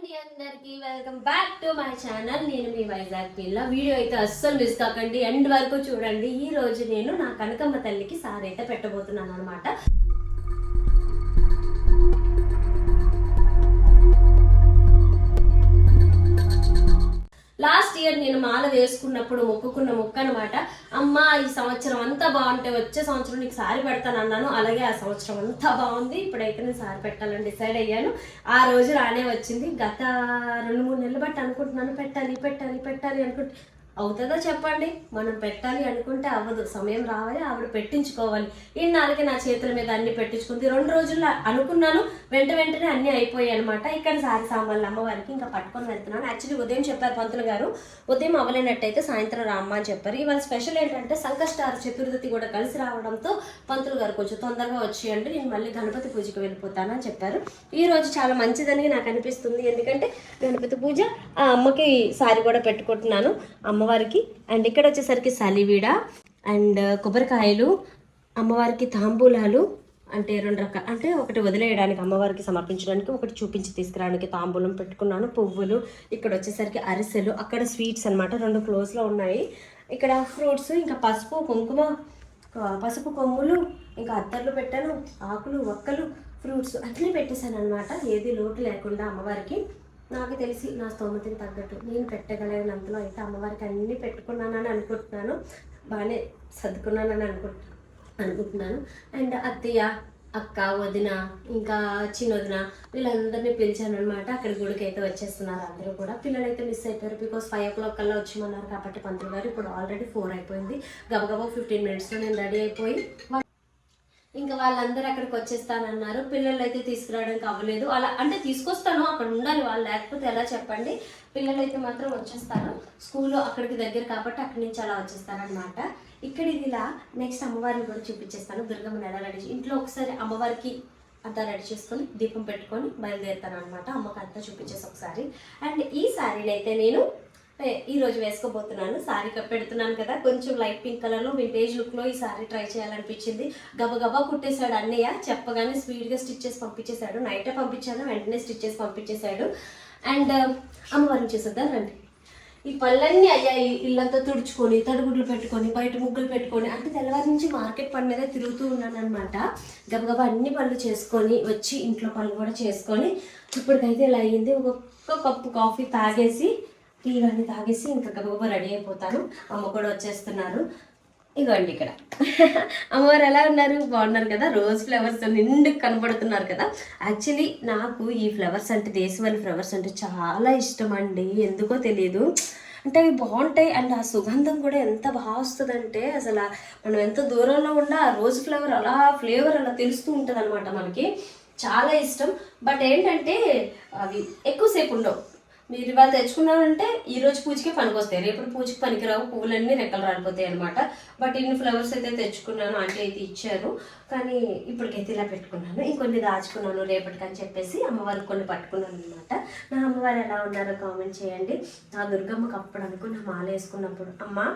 అండి అందరికి welcome back to my channel. నేను మీ వైజాగ్ పిల్ల. వీడియో అయితే అస్సలు మిస్ కాకండి, ఎండ్ వరకు చూడండి. ఈ రోజు నేను నా కనకమ్మ తల్లికి సారీ అయితే పెట్టబోతున్నాను అనమాట. లాస్ట్ ఇయర్ నేను మాల వేసుకున్నప్పుడు మొక్కుకున్న మొక్క అనమాట. అమ్మ ఈ సంవత్సరం అంతా బాగుంటే వచ్చే సంవత్సరం నీకు సారీ పెడతాను అన్నాను. అలాగే ఆ సంవత్సరం అంతా బాగుంది. ఇప్పుడైతే నేను సారీ పెట్టాలని డిసైడ్ అయ్యాను. ఆ రోజు రానే వచ్చింది. గత 2-3 నెలలు బట్టి అనుకుంటున్నాను పెట్టాలి పెట్టాలి పెట్టాలి అనుకుంటే అవుతుందో చెప్పండి. మనం పెట్టాలి అనుకుంటే అవ్వదు, సమయం రావాలి, ఆవిడ పెట్టించుకోవాలి. ఇన్నాళ్ళకి నా చేతుల మీద అన్ని పెట్టించుకుంది. 2 రోజుల్లో అనుకున్నాను, వెంటనే అన్నీ అయిపోయాయి అనమాట. ఇక్కడ సారీ సామాన్లు అమ్మవారికి ఇంకా పట్టుకొని వెళ్తున్నాను. యాక్చువల్లీ ఉదయం చెప్పారు పంతులు గారు, ఉదయం అవ్వలేనట్టయితే సాయంత్రం రామ్మ అని చెప్పారు. ఇవాళ స్పెషల్ ఏంటంటే సంకష్టార చతుర్థి కూడా కలిసి రావడంతో పంతులు గారు కొంచెం తొందరగా వచ్చేయండి, నేను మళ్ళీ గణపతి పూజకి వెళ్ళిపోతాను అని చెప్పారు. ఈ రోజు చాలా మంచిదని నాకు అనిపిస్తుంది. ఎందుకంటే గణపతి పూజ ఆ అమ్మకి సారీ కూడా పెట్టుకుంటున్నాను అమ్మవారికి. అండ్ ఇక్కడ వచ్చేసరికి సలివిడ అండ్ కొబ్బరికాయలు, అమ్మవారికి తాంబూలాలు అంటే 2 రకాలు, అంటే ఒకటి వదిలేయడానికి అమ్మవారికి సమర్పించడానికి, ఒకటి చూపించి తీసుకురావడానికి తాంబూలం పెట్టుకున్నాను. పువ్వులు, ఇక్కడ వచ్చేసరికి అరిసెలు, అక్కడ స్వీట్స్ అనమాట 2 క్లోజ్లో ఉన్నాయి. ఇక్కడ ఫ్రూట్స్, ఇంకా పసుపు కుంకుమ, పసుపు కొమ్ములు, ఇంకా అత్తర్లు పెట్టాను, ఆకులు వక్కలు, ఫ్రూట్స్ అట్లే పెట్టేశాను అనమాట. ఏది లోటు లేకుండా అమ్మవారికి. నాకు తెలిసి నా స్తోమతకి తగ్గట్టు నేను పెట్టగలిగినంతలో అయితే అమ్మవారికి అన్నీ పెట్టుకున్నానని అనుకుంటున్నాను. బాగానే సర్దుకున్నానని అనుకుంటున్నాను. అండ్ అత్తయ్య, అక్క, వదిన, ఇంకా చిన్నొదిన వీళ్ళందరినీ పిలిచాను అనమాట. అక్కడ గుడికి అయితే వచ్చేస్తున్నారు అందరూ కూడా. పిల్లలు అయితే మిస్ అయిపోయారు, బికాస్ 5 o'clock కల్లా వచ్చేమన్నారు కాబట్టి పంతులు గారు. ఇప్పుడు ఆల్రెడీ 4 అయిపోయింది. గబగబా 15 minutesలో నేను రెడీ అయిపోయి ఇంకా వాళ్ళందరూ అక్కడికి వచ్చేస్తానన్నారు. పిల్లలు అయితే తీసుకురావడానికి అవ్వలేదు. అలా అంటే తీసుకొస్తాను, అక్కడ ఉండాలి వాళ్ళు, లేకపోతే ఎలా చెప్పండి. పిల్లలు అయితే మాత్రం వచ్చేస్తారు. స్కూల్లో అక్కడికి దగ్గర కాబట్టి అక్కడి నుంచి అలా వచ్చేస్తారనమాట. ఇక్కడ ఇది ఇలా నెక్స్ట్ అమ్మవారిని కూడా చూపించేస్తాను. దుర్గమ్మని ఎలా రెడీ, ఇంట్లో ఒకసారి అమ్మవారికి అంతా రెడీ చేసుకొని దీపం పెట్టుకొని బయలుదేరుతాను అనమాట. అమ్మకి అంతా చూపించేసి ఒకసారి. అండ్ ఈ శారీని అయితే నేను ఈరోజు వేసుకోబోతున్నాను. శారీ పెడుతున్నాను కదా, కొంచెం లైట్ పింక్ కలర్లో వింటేజ్ లుక్లో ఈ శారీ ట్రై చేయాలనిపించింది. గబగబా కుట్టేశాడు అన్నయ్య, చెప్పగానే స్పీడ్గా స్టిచ్ చేసి పంపించేశాడు. నైటే పంపించాను, వెంటనే స్టిచ్ చేసి పంపించేశాడు. అండ్ అమ్మవారిని చేసేద్దాం రండి. ఈ పళ్ళన్నీ అయ్యాయి, ఇల్లంతా తుడుచుకొని తడుగుడ్లు పెట్టుకొని బయట ముగ్గులు పెట్టుకొని, అంటే తెల్లవారి నుంచి మార్కెట్ పని మీద తిరుగుతూ ఉన్నాను అనమాట. గబగబా అన్ని పనులు చేసుకొని వచ్చి ఇంట్లో పనులు కూడా చేసుకొని ఇప్పటికైతే ఇలా అయ్యింది. ఒక్కొక్క కప్పు కాఫీ తాగేసి టీ కానీ తాగేసి ఇంకా గబగబా రెడీ అయిపోతాను. అమ్మ కూడా వచ్చేస్తున్నారు. ఇగోండి ఇక్కడ అమ్మవారు ఎలా ఉన్నారు, బాగున్నారు కదా. రోజ్ ఫ్లవర్స్ నిండు కనపడుతున్నారు కదా. యాక్చువల్లీ నాకు ఈ ఫ్లవర్స్ అంటే, దేశవాళీ ఫ్లవర్స్ అంటే చాలా ఇష్టం అండి. ఎందుకో తెలియదు, అంటే అవి బాగుంటాయి. అండ్ ఆ సుగంధం కూడా ఎంత బాగా వస్తుందంటే అసలు మనం ఎంత దూరంలో ఉన్నా ఆ రోజ్ ఫ్లవర్ అలా ఫ్లేవర్ అలా తెలుస్తూ ఉంటుంది అనమాట. మనకి చాలా ఇష్టం. బట్ ఏంటంటే అవి ఎక్కువసేపు ఉండవు. మీరు ఇవాళ తెచ్చుకున్నారంటే ఈరోజు పూజకి పనికొస్తాయి, రేపు పూజకి పనికిరావు, పువ్వులన్నీ రెక్కలు రాలిపోతాయి అనమాట. బట్ ఇన్ని ఫ్లవర్స్ అయితే తెచ్చుకున్నాను, ఆంటీ అయితే ఇచ్చారు. కానీ ఇప్పటికైతే ఇలా పెట్టుకున్నాను. ఇంకొన్ని దాచుకున్నాను రేపటికని చెప్పేసి అమ్మవారికి కొన్ని పట్టుకున్నాను అనమాట. నా అమ్మవారు ఎలా ఉన్నారో కామెంట్ చేయండి. నా దుర్గమ్మకి అప్పుడు అనుకున్న మాల వేసుకున్నప్పుడు, అమ్మ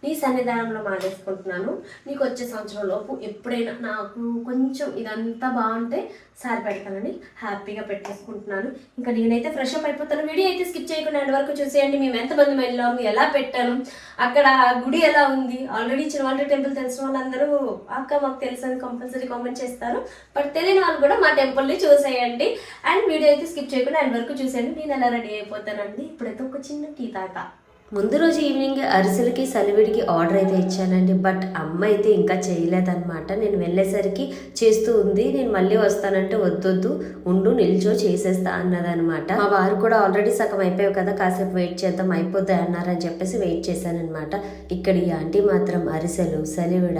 నీ సన్నిధానంలో మాలేసుకుంటున్నాను, నీకు వచ్చే సంవత్సరం లోపు ఎప్పుడైనా నాకు కొంచెం ఇదంతా బాగుంటే సారి పెడతానని హ్యాపీగా పెట్టేసుకుంటున్నాను. ఇంకా నేనైతే ఫ్రెష్ అప్ అయిపోతాను. వీడియో అయితే స్కిప్ చేయకుండా ఎండ్ వరకు చూసేయండి. మేము ఎంతమంది వెళ్ళాము, ఎలా పెట్టాను, అక్కడ గుడి ఎలా ఉంది. ఆల్రెడీ చిన్నవాళ్ళ టెంపుల్ తెలిసిన వాళ్ళందరూ అక్క మాకు తెలుసని కంపల్సరీ కామెంట్ చేస్తారు. బట్ తెలియని వాళ్ళు కూడా మా టెంపుల్ని చూసేయండి. అండ్ వీడియో అయితే స్కిప్ చేయకుండా ఎండ్ వరకు చూసేయండి. నేను ఎలా రెడీ అయిపోతానండి. ఇప్పుడైతే ఒక చిన్న టీ తాక. ముందు రోజు ఈవినింగ్ అరిసెలకి సలివిడికి ఆర్డర్ అయితే ఇచ్చానండి. బట్ అమ్మ అయితే ఇంకా చేయలేదన్నమాట. నేను వెళ్ళేసరికి చేస్తూ ఉంది. నేను మళ్ళీ వస్తానంటే వద్దొద్దు ఉండు, నిల్చో చేసేస్తా అన్నదనమాట. మా వారు కూడా ఆల్రెడీ సగం అయిపోయావు కదా, కాసేపు వెయిట్ చేద్దాం అయిపోతాయి అన్నారని చెప్పేసి వెయిట్ చేశానమాట. ఇక్కడ ఈ ఆంటీ మాత్రం అరిసెలు, సలివిడ,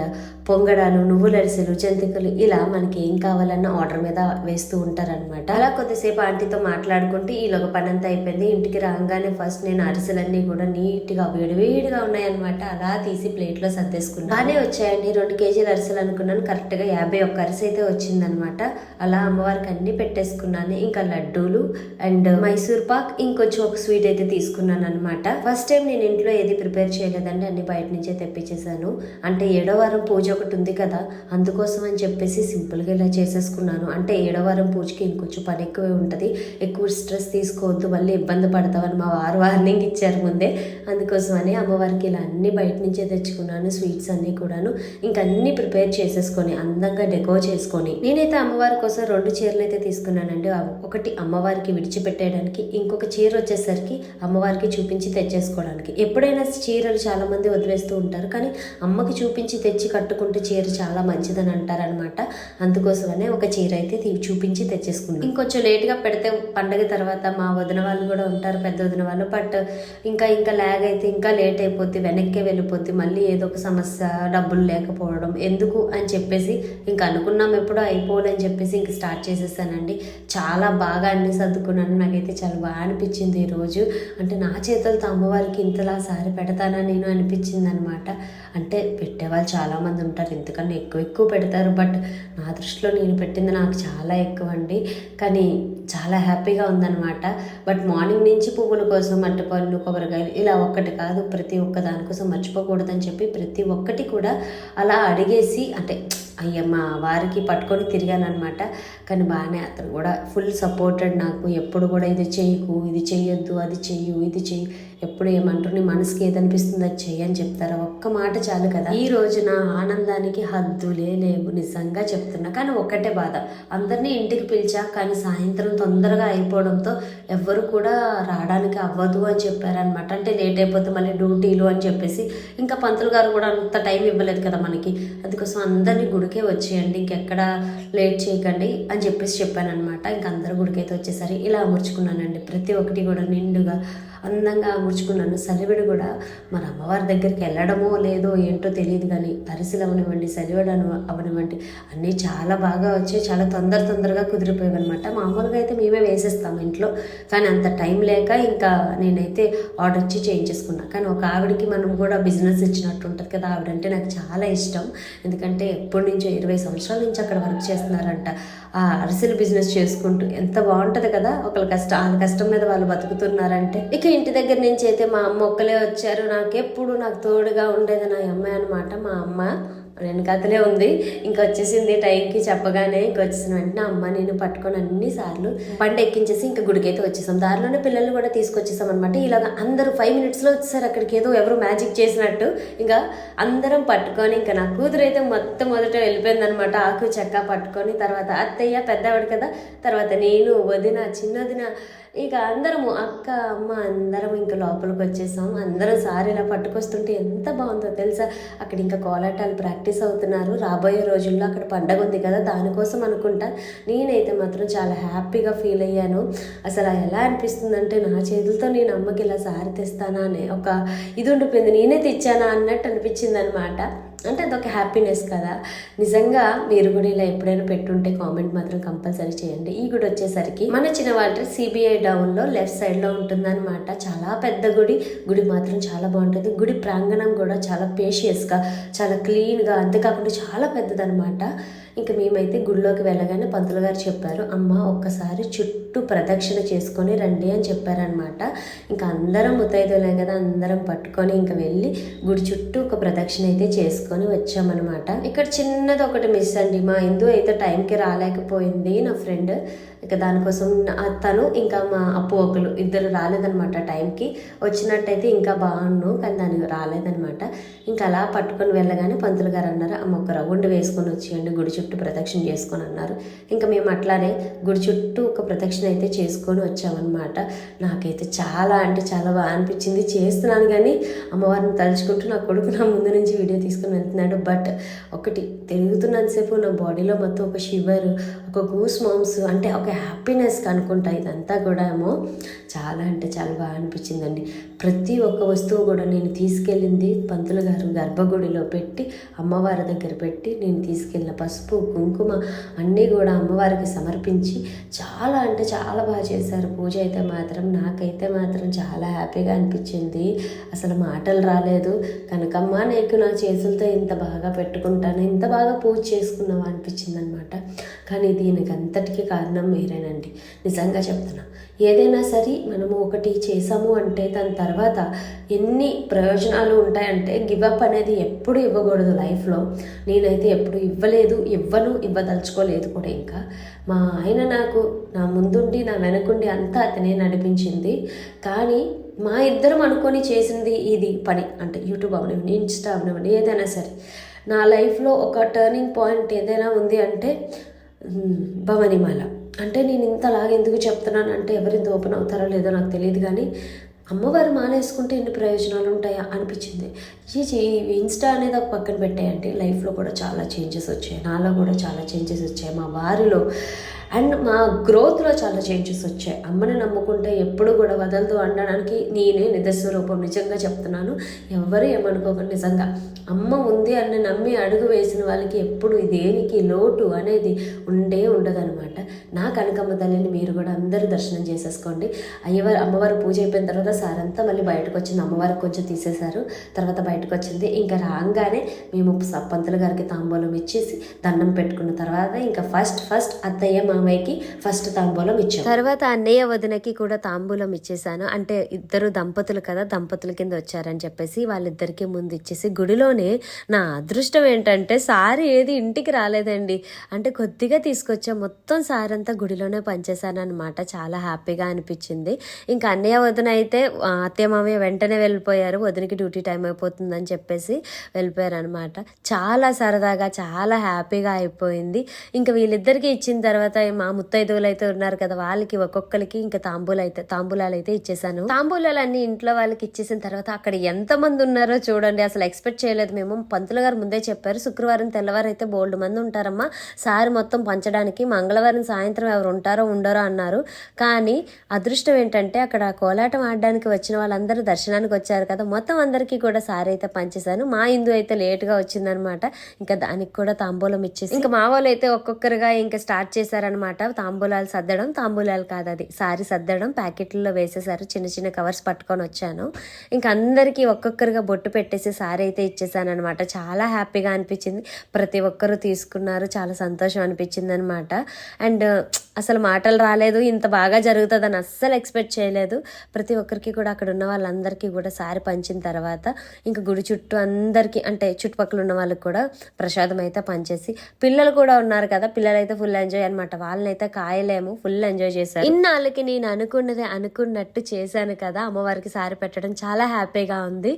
పొంగడాలు, నువ్వుల అరిసెలు, జంతికలు ఇలా మనకి ఏం కావాలన్నా ఆర్డర్ మీద వేస్తూ ఉంటారనమాట. అలా కొద్దిసేపు ఆంటీతో మాట్లాడుకుంటే ఈలోగా పని అంతా అయిపోయింది. ఇంటికి రాగానే ఫస్ట్ నేను అరిసెలన్నీ కూడా నీట్గా వేడివేడిగా ఉన్నాయన్నమాట. అలా తీసి ప్లేట్లో సర్దేసుకున్నాను. బాగానే వచ్చాయండి. 2 కేజీల అరిసెలు అనుకున్నాను, కరెక్ట్గా 51 అరిసె అయితే వచ్చిందనమాట. అలా అమ్మవారికి అన్ని పెట్టేసుకున్నాను. ఇంకా లడ్డూలు అండ్ మైసూర్ పాక్, ఇంకొంచెం ఒక స్వీట్ అయితే తీసుకున్నాను అనమాట. ఫస్ట్ టైం నేను ఇంట్లో ఏది ప్రిపేర్ చేయలేదండి, అన్ని బయట నుంచే తెప్పించేసాను. అంటే 7వ వారం పూజ ఒకటి ఉంది కదా, అందుకోసం అని చెప్పేసి సింపుల్గా ఇలా చేసేసుకున్నాను. అంటే 7వ వారం పూజకి ఇంకొంచెం పని ఎక్కువే ఉంటుంది, ఎక్కువ స్ట్రెస్ తీసుకోవద్దు, మళ్ళీ ఇబ్బంది పడతామని మా వార్నింగ్ ఇచ్చారు ముందే. అందుకోసమని అమ్మవారికి ఇలా అన్ని బయట నుంచే తెచ్చుకున్నాను. స్వీట్స్ అన్నీ కూడాను ఇంకా అన్ని ప్రిపేర్ చేసేసుకొని అందంగా డెకో చేసుకొని, నేనైతే అమ్మవారి కోసం 2 చీరలు అయితే తీసుకున్నానండి. ఒకటి అమ్మవారికి విడిచిపెట్టేయడానికి, ఇంకొక చీర వచ్చేసరికి అమ్మవారికి చూపించి తెచ్చేసుకోవడానికి. ఎప్పుడైనా చీరలు చాలా మంది వదిలేస్తూ ఉంటారు, కానీ అమ్మకి చూపించి తెచ్చి కట్టుకుంటే చీర చాలా మంచిదని అంటారనమాట. అందుకోసమనే ఒక చీర అయితే చూపించి తెచ్చేసుకున్నాను. ఇంకొంచెం లేట్గా పెడితే పండగ తర్వాత మా వదిన వాళ్ళు కూడా ఉంటారు, పెద్ద వదిన వాళ్ళు. బట్ ఇంకా ల్యాగ్ అయితే ఇంకా లేట్ అయిపోద్ది, వెనక్కే వెళ్ళిపోద్ది, మళ్ళీ ఏదో ఒక సమస్య, డబ్బులు లేకపోవడం ఎందుకు అని చెప్పేసి ఇంకా అనుకున్నాం ఎప్పుడో అయిపోవాలని చెప్పేసి ఇంక స్టార్ట్ చేసేసానండి. చాలా బాగా అన్ని సర్దుకున్నాను. నాకైతే చాలా బాగా అనిపించింది ఈరోజు. అంటే నా చేతులతో అమ్మవారికి ఇంతలా సారి పెడతానా నేను అనిపించింది అనమాట. అంటే పెట్టేవాళ్ళు చాలామంది ఉంటారు, ఎందుకన్నా ఎక్కువ పెడతారు. బట్ నా దృష్టిలో నేను పెట్టింది నాకు చాలా ఎక్కువ అండి, కానీ చాలా హ్యాపీగా ఉందన్నమాట. బట్ మార్నింగ్ నుంచి పువ్వుల కోసం అరటిపళ్ళు, కొబ్బరికాయలు ఇలా ఒక్కటి కాదు, ప్రతి ఒక్క దానికోసం మర్చిపోకూడదని చెప్పి ప్రతి ఒక్కటి కూడా అలా అడిగేసి, అంటే మా వారికి పట్టుకొని తిరిగాను అనమాట. కానీ బాగానే అతను కూడా ఫుల్ సపోర్టెడ్ నాకు. ఎప్పుడు కూడా ఇది చేయకు, ఇది చెయ్యొద్దు, అది చెయ్యు, ఇది చెయ్యి, ఎప్పుడు ఏమంటారు నీ మనసుకి ఏదనిపిస్తుంది అది చెయ్యి అని చెప్తారు. ఒక్క మాట చాలు కదా. ఈ రోజు నా ఆనందానికి హద్దులే లేవు, నిజంగా చెప్తున్నా. కానీ ఒక్కటే బాధ, అందరినీ ఇంటికి పిలిచా కానీ సాయంత్రం తొందరగా అయిపోవడంతో ఎవ్వరు కూడా రావడానికి అవ్వదు అని చెప్పారనమాట. అంటే లేట్ అయిపోతే మళ్ళీ డ్యూటీలు అని చెప్పేసి, ఇంకా పంతులు గారు కూడా అంత టైం ఇవ్వలేదు కదా మనకి. అందుకోసం అందరినీ గుడికే వచ్చేయండి, ఇంకెక్కడ లేట్ చేయకండి అని చెప్పేసి చెప్పాను అనమాట. ఇంక అందరూ గుడికైతే వచ్చేసరి ఇలా అమర్చుకున్నానండి. ప్రతి ఒక్కటి కూడా నిండుగా అందంగా అమర్చుకున్నాను. సలివిడి కూడా మన అమ్మవారి దగ్గరికి వెళ్ళడమో లేదో ఏంటో తెలియదు, కానీ అరిసెలు అవనివ్వండి, సలివిడి అవనివ్వండి అన్నీ చాలా బాగా వచ్చాయి. చాలా తొందరగా కుదిరిపోయాయి అనమాట. మామూలుగా అయితే మేమే వేసేస్తాం ఇంట్లో, కానీ అంత టైం లేక ఇంకా నేనైతే ఆర్డర్ ఇచ్చి చేయించేసుకున్నా. కానీ ఒక ఆవిడకి మనం కూడా బిజినెస్ ఇచ్చినట్టు ఉంటుంది కదా, ఆవిడంటే నాకు చాలా ఇష్టం. ఎందుకంటే ఎప్పటి నుంచో 20 సంవత్సరాల నుంచి అక్కడ వర్క్ చేస్తున్నారంట. ఆ అరిసెలు బిజినెస్ చేసుకుంటూ ఎంత బాగుంటుంది కదా. వాళ్ళ కష్టం మీద వాళ్ళు బతుకుతున్నారంటే. ఇక ఇంటి దగ్గర నుంచి అయితే మా అమ్మ ఒక్కలే వచ్చారు. నాకు తోడుగా ఉండేది నా అమ్మాయి అనమాట. మా అమ్మ వెనకాతలే ఉంది. ఇంకా వచ్చేసింది టైంకి చెప్పగానే. ఇంక వచ్చేసిన వెంటనే అమ్మ నేను పట్టుకొని అన్నిసార్లు బండి ఎక్కించేసి ఇంకా గుడికైతే వచ్చేసాం. దారిలోనే పిల్లల్ని కూడా తీసుకొచ్చేసాం అనమాట. ఇలాగ అందరూ 5 minutesలో వచ్చేసారు అక్కడికి, ఏదో ఎవరు మ్యాజిక్ చేసినట్టు. ఇంకా అందరం పట్టుకొని, ఇంకా నా కూతురు అయితే మొదట వెళ్ళిపోయింది అనమాట. ఆకు చెక్క పట్టుకొని, తర్వాత అత్తయ్య పెద్దవాడు కదా, తర్వాత నేను, వదిన, చిన్నదిన, ఇక అందరము అక్క, అమ్మ అందరం ఇంకా లోపలికి వచ్చేసాం. అందరం సారి ఇలా పట్టుకొస్తుంటే ఎంత బాగుందో తెలుసా. అక్కడ ఇంకా కోలాటాలు ప్రాక్టీస్ అవుతున్నారు. రాబోయే రోజుల్లో అక్కడ పండగ ఉంది కదా, దానికోసం అనుకుంటా. నేనైతే మాత్రం చాలా హ్యాపీగా ఫీల్ అయ్యాను. అసలు ఎలా అనిపిస్తుందంటే, నా చేతులతో నేను అమ్మకి ఇలా సారి తెస్తానా అనే ఒక ఇది ఉండిపోయింది. నేనే తెచ్చానా అన్నట్టు అనిపించింది అనమాట. అంటే అదొక హ్యాపీనెస్ కదా. నిజంగా మీరు కూడా ఇలా ఎప్పుడైనా పెట్టుంటే కామెంట్ మాత్రం కంపల్సరీ చేయండి. ఈ గుడి వచ్చేసరికి మన చిన్నవాళ్ళ CBI డౌన్లో లెఫ్ట్ సైడ్లో ఉంటుందన్నమాట. చాలా పెద్ద గుడి మాత్రం చాలా బాగుంటుంది. గుడి ప్రాంగణం కూడా చాలా పేషియస్గా, చాలా క్లీన్గా, అంతేకాకుండా చాలా పెద్దదనమాట. ఇంకా మేమైతే గుడిలోకి వెళ్ళగానే పంతులు గారు చెప్పారు, అమ్మ ఒక్కసారి చుట్టూ ప్రదక్షిణ చేసుకొని రండి అని చెప్పారనమాట. ఇంకా అందరం ముత్తైదులే కదా, అందరం పట్టుకొని ఇంకా వెళ్ళి గుడి చుట్టూ ఒక ప్రదక్షిణ అయితే చేసుకొని వచ్చామన్నమాట. ఇక్కడ చిన్నది ఒకటి మిస్ అండి, మా ఇందు అయితే టైంకి రాలేకపోయింది, నా ఫ్రెండ్. ఇక దానికోసం తను ఇంకా మా అప్పు ఒకరు ఇద్దరు రాలేదనమాట టైంకి. వచ్చినట్టయితే ఇంకా బాగున్నాను, కానీ దానికి రాలేదనమాట. ఇంకా అలా పట్టుకొని వెళ్ళగానే పంతులు గారు అన్నారు, అమ్మ ఒక రౌండ్ వేసుకొని వచ్చేయండి, గుడి చుట్టూ ప్రదక్షిణ చేసుకొని అన్నారు. ఇంకా మేము అట్లానే గుడి చుట్టూ ఒక ప్రదక్షిణ అయితే చేసుకొని వచ్చామన్నమాట. నాకైతే చాలా అంటే చాలా బాగా అనిపించింది. చేస్తున్నాను కానీ అమ్మవారిని తలుచుకుంటూ నా కొడుకు నా ముందు నుంచి వీడియో తీసుకొని వెళ్తున్నాడు. బట్ ఒకటి తిరుగుతున్నంతసేపు నా బాడీలో మొత్తం ఒక షివర్, ఒక గూస్ మామ్స్, అంటే ఒక హ్యాపీనెస్ అనుకుంటా. ఇదంతా కూడా ఏమో చాలా అంటే చాలా బాగా అనిపించిందండి. ప్రతి ఒక్క వస్తువు కూడా నేను తీసుకెళ్ళింది పంతులు గారు గర్భగుడిలో పెట్టి, అమ్మవారి దగ్గర పెట్టి, నేను తీసుకెళ్ళిన పసుపు, కుంకుమ అన్నీ కూడా అమ్మవారికి సమర్పించి చాలా అంటే చాలా బాగా చేశారు పూజ అయితే మాత్రం. నాకైతే మాత్రం చాలా హ్యాపీగా అనిపించింది. అసలు మాటలు రాలేదు. కనకమ్మ నీకు నా చేతులతో ఇంత బాగా పెట్టుకుంటాను, ఇంత బాగా పూజ చేసుకున్నావా అనిపించింది అనమాట. కానీ దీనికి అంతటికీ కారణం మీరేనండి. నిజంగా చెప్తున్నా, ఏదైనా సరే మనము ఒకటి చేసాము అంటే దాని తర్వాత ఎన్ని ప్రయోజనాలు ఉంటాయంటే గివప్ అనేది ఎప్పుడు ఇవ్వకూడదు లైఫ్లో. నేనైతే ఎప్పుడు ఇవ్వలేదు, ఇవ్వదలుచుకోలేదు కూడా. ఇంకా మా ఆయన నాకు నా ముందుండి నా వెనకుండి అంతా అతనే నడిపించింది. కానీ మా ఇద్దరం అనుకొని చేసింది ఇది పని, అంటే యూట్యూబ్ అవనివ్వండి, ఇన్స్టా అవనివ్వండి, ఏదైనా సరే నా లైఫ్లో ఒక టర్నింగ్ పాయింట్ ఏదైనా ఉంది అంటే భవనిమాల. అంటే నేను ఇంతలాగా ఎందుకు చెప్తున్నాను అంటే ఎవరింత ఓపెన్ అవుతారో లేదో నాకు తెలియదు, కానీ అమ్మవారు మానేసుకుంటే ఎన్ని ప్రయోజనాలు ఉంటాయా అనిపించింది. ఇన్స్టా అనేది ఒక పక్కన పెట్టేయండి, లైఫ్లో కూడా చాలా చేంజెస్ వచ్చాయి. నాలో కూడా చాలా చేంజెస్ వచ్చాయి, మా వారిలో అండ్ మా గ్రోత్లో చాలా చేంజెస్ వచ్చాయి. అమ్మని నమ్ముకుంటే ఎప్పుడు కూడా వదలదు అనడానికి నేనే నిదర్శరూపం. నిజంగా చెప్తున్నాను, ఎవరు ఏమనుకోకండి. నిజంగా అమ్మ ఉంది అని నమ్మి అడుగు వేసిన వాళ్ళకి ఎప్పుడు దేనికి లోటు అనేది ఉండదనమాట. నా కనకమ్మ తల్లిని మీరు కూడా అందరూ దర్శనం చేసేసుకోండి. అమ్మవారు పూజ అయిపోయిన తర్వాత సారంతా మళ్ళీ బయటకు వచ్చింది. అమ్మవారికి కొంచెం తీసేశారు, తర్వాత బయటకు వచ్చింది. ఇంకా రాగానే మేము పంతులు గారికి తాంబూలం ఇచ్చేసి దండం పెట్టుకున్న తర్వాత ఇంకా ఫస్ట్ అత్తయ్య మామయ్యకి ఫస్ట్ తాంబూలం ఇచ్చాం. తర్వాత అన్నయ్య వదినకి కూడా తాంబూలం ఇచ్చేసాను. అంటే ఇద్దరు దంపతులు కదా, దంపతుల కింద వచ్చారని చెప్పేసి వాళ్ళిద్దరికి ముందు ఇచ్చేసి గుడిలోనే నా అదృష్టం ఏంటంటే సారీ ఏది ఇంటికి రాలేదండి. అంటే కొద్దిగా తీసుకొచ్చా, మొత్తం సారంతా గుడిలోనే పనిచేశాను అనమాట. చాలా హ్యాపీగా అనిపించింది. ఇంకా అన్నయ్య వదిన అయితే అత్తయ్య మామయ్య వెంటనే వెళ్ళిపోయారు. వదినకి డ్యూటీ టైం అయిపోతుందని చెప్పేసి వెళ్ళిపోయారు అనమాట. చాలా సరదాగా చాలా హ్యాపీగా అయిపోయింది. ఇంకా వీళ్ళిద్దరికి ఇచ్చిన తర్వాత మా ముత్తైదువులు అయితే ఉన్నారు కదా, వాళ్ళకి ఒక్కొక్కరికి ఇంకా తాంబూలాలు అయితే ఇచ్చేసాను. తాంబూలాలు అన్ని ఇంట్లో వాళ్ళకి ఇచ్చేసిన తర్వాత అక్కడ ఎంతమంది ఉన్నారో చూడండి. అసలు ఎక్స్పెక్ట్ చేయలేదు మేము. పంతులు గారు ముందే చెప్పారు, శుక్రవారం తెల్లవారు అయితే బోల్డ్ మంది ఉంటారమ్మా సారి మొత్తం పంచడానికి, మంగళవారం సాయంత్రం ఎవరు ఉంటారో ఉండరో అన్నారు. కానీ అదృష్టం ఏంటంటే అక్కడ కోలాటం ఆడడానికి వచ్చిన వాళ్ళందరూ దర్శనానికి వచ్చారు కదా, మొత్తం అందరికీ కూడా సారీ అయితే పంచేశాను. మా ఇందు అయితే లేట్గా వచ్చిందనమాట. ఇంకా దానికి కూడా తాంబూలం ఇచ్చేసి ఇంకా మా వాళ్ళు అయితే ఒక్కొక్కరుగా ఇంకా స్టార్ట్ చేశారనమాట తాంబూలాలు సర్దడం. తాంబూలాలు కాదు, అది సారీ సర్దడం. ప్యాకెట్లలో వేసేసారు, చిన్న చిన్న కవర్స్ పట్టుకొని వచ్చాను. ఇంకా అందరికీ ఒక్కొక్కరుగా బొట్టు పెట్టేసి సారీ అయితే ఇచ్చేసాను అనమాట. చాలా హ్యాపీగా అనిపించింది. ప్రతి ఒక్కరూ తీసుకున్నారు, చాలా సంతోషం అనిపించింది అనమాట. అండ్ అసలు మాటలు రాలేదు, ఇంత బాగా జరుగుతుందని అస్సలు ఎక్స్పెక్ట్ చేయలేదు. ప్రతి ఒక్కరికి కూడా అక్కడ ఉన్న వాళ్ళందరికీ కూడా సారి పంచిన తర్వాత ఇంకా గుడి చుట్టూ అందరికీ, అంటే చుట్టుపక్కల ఉన్న వాళ్ళకి కూడా ప్రసాదం అయితే పంచేసి, పిల్లలు కూడా ఉన్నారు కదా, పిల్లలు అయితే ఫుల్ ఎంజాయ్ అనమాట. వాళ్ళనైతే కాయలేము, ఫుల్ ఎంజాయ్ చేశారు. ఇన్నాళ్ళకి నేను అనుకున్నది అనుకున్నట్టు చేశాను కదా, అమ్మవారికి సారి పెట్టడం చాలా హ్యాపీగా ఉంది.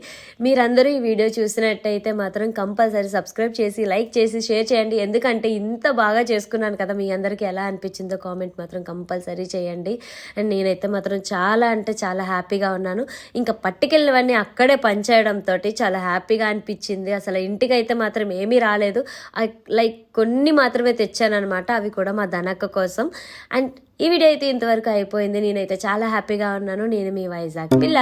మీరందరూ ఈ వీడియో చూసినట్టయితే మాత్రం కంపల్సరీ సబ్స్క్రైబ్ చేసి లైక్ చేసి షేర్ చేయండి. ఎందుకంటే ఇంత బాగా చేసుకున్నాను కదా, మీ అందరికీ ఎలా అనిపించిందో కామెంట్ మాత్రం కంపల్సరీ చేయండి. అండ్ నేనైతే మాత్రం చాలా అంటే చాలా హ్యాపీగా ఉన్నాను. ఇంకా పట్టుకెళ్ళినవన్నీ అక్కడే పంచేయడంతో చాలా హ్యాపీగా అనిపించింది. అసలు ఇంటికి అయితే మాత్రం ఏమీ రాలేదు, లైక్ కొన్ని మాత్రమే తెచ్చాను అనమాట. అవి కూడా మా ధనక్క కోసం. అండ్ ఈ వీడియో అయితే ఇంతవరకు అయిపోయింది. నేనైతే చాలా హ్యాపీగా ఉన్నాను. నేను మీ వైజాగ్ పిల్ల.